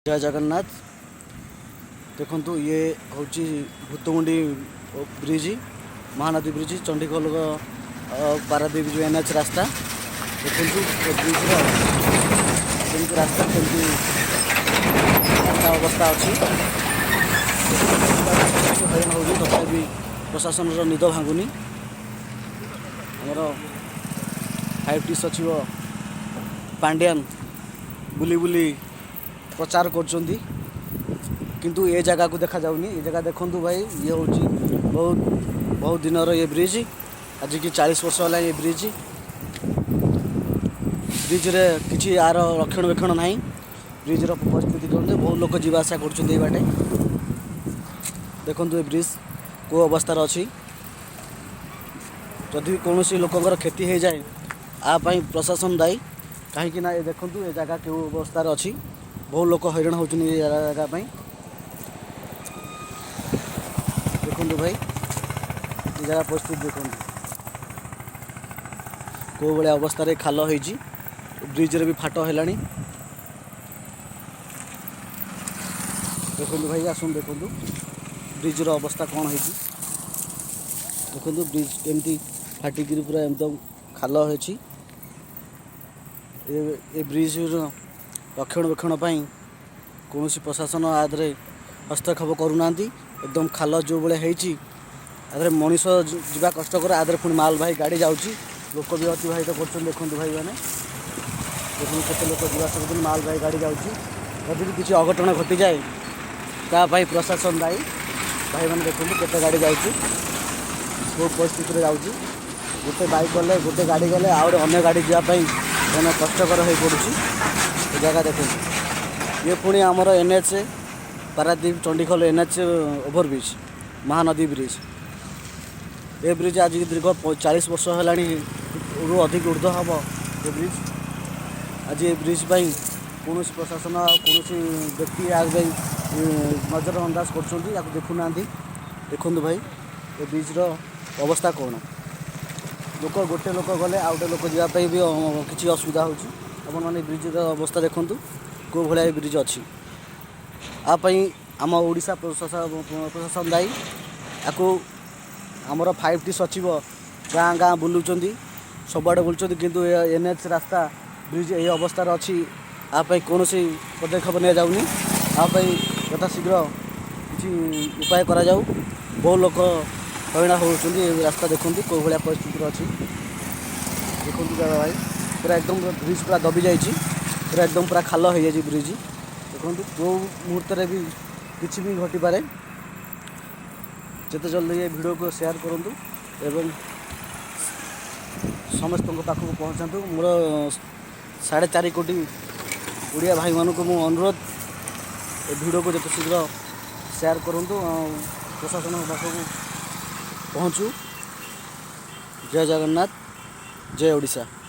जय जगन्नाथ। देखु ये हूँ भूतमुंडी ब्रिज, महानदी ब्रिज, चंडीखोल पारादीप जो एनएच रास्ता। देखु ब्रिज रास्ता केमती रास्ता अवस्था अच्छी हईराण हो तथा प्रशासन निद भांगुनी। आमर 5T सचिव पांड्यान बुली बुली प्रचार कर किंतु ये जगह को देखा जाऊनी। ये जगह देखु भाई, ये हूँ बहुत बहुत दिन ये ब्रिज, आज की 40 वर्ष है ये ब्रिज रे किसी यार रक्षणाबेक्षण ना। ब्रिज परिस्थिति कहते बहुत लोग जावासा कर बाटे। देखु ये ब्रिज को अवस्था अच्छी, जदि कौन लोकर क्षति हो जाए आपाई प्रशासन दायी। कहीं ये देखु ये जगह क्यों अवस्था अच्छी, बहुत लोग हईराण होती जगह। देखु भाई ये जगह परिस्थिति देखु कौ भाया अवस्था खाल हो ब्रिज रे भी फाट है। देखु भाई आसुन देखु ब्रिज रो अवस्था कौन है। देखु ब्रिज केमती फाटिक पूरा एकदम खाल हो। ब्रिज रक्षणाबेक्षण कौन प्रशासन आदरे हस्तक्षेप करूना। एकदम खाल जो भाई आदरे मनीष जा कष्टकर आदरे पुणी माल भाई गाड़ी जाऊँगी, लोक भी अतिवाहित कर। देखु भाई मैंने देखो केते लोक जावास माल भाई गाड़ी जाऊँगी, जदि भी किसी अघटन घटी जाए तापाई प्रशासन दायी। भाई मैंने देखो केते गाड़ी जाऊँगी, बहुत परिस्थिति जाऊँगी। गोटे बाइक गले गोटे गाड़ी गले अन्य गाड़ी जावाई मैंने कष्टकर हो पड़ी। जगह देखो ये पुणी आमर NH Paradip Chandikhol NH overbridge Mahanadi bridge. ये ब्रिज आज दीर्घ 40 वर्ष है अधिक ऊर्ध हम ये ब्रिज। आज ये ब्रिज कौन प्रशासन कौन व्यक्ति नजरअंदाज कर देखुना। देखु भाई ये ब्रिज अवस्था कौन, लोक गोटे लोक गले आ गए लोक जावाई भी किसी असुविधा होने। ब्रिज अवस्था देखु कौ भाया ब्रिज अच्छी। आपाई आम ओडिशा प्रशासन दायी। आपको आमर 5T सचिव गाँ गाँ बुलूँ, सबुआड़े बुलूँ, किंतु एनएच रास्ता ब्रिज ये अवस्था अच्छी। आपाई कौन पदक्षेप नि जाऊनी। आपाई यथाशीघ्र किसी उपाय करा जाऊ। बहुत लोग हईराण होती रास्ता देखु कौ भाया परिस्थिति अच्छी। देखु भाई पूरा एकदम ब्रिज पूरा दबी जाइए, पूरा एकदम पूरा खाल हो जाए ब्रिज। देखो कौ मुहूर्त भी किसी भी घटी पारे। जिते जल्दी ये वीडियो को शेयर करूँ एवं समस्त पाखक पहुँचातु। मोर 4.5 कोटी उड़िया भाई मानक मु अनुरोध ए वीडियो को जिते शीघ्र शेयर करूँ, प्रशासन पाखक पहुँचू। जय जगन्नाथ, जय ओडिशा।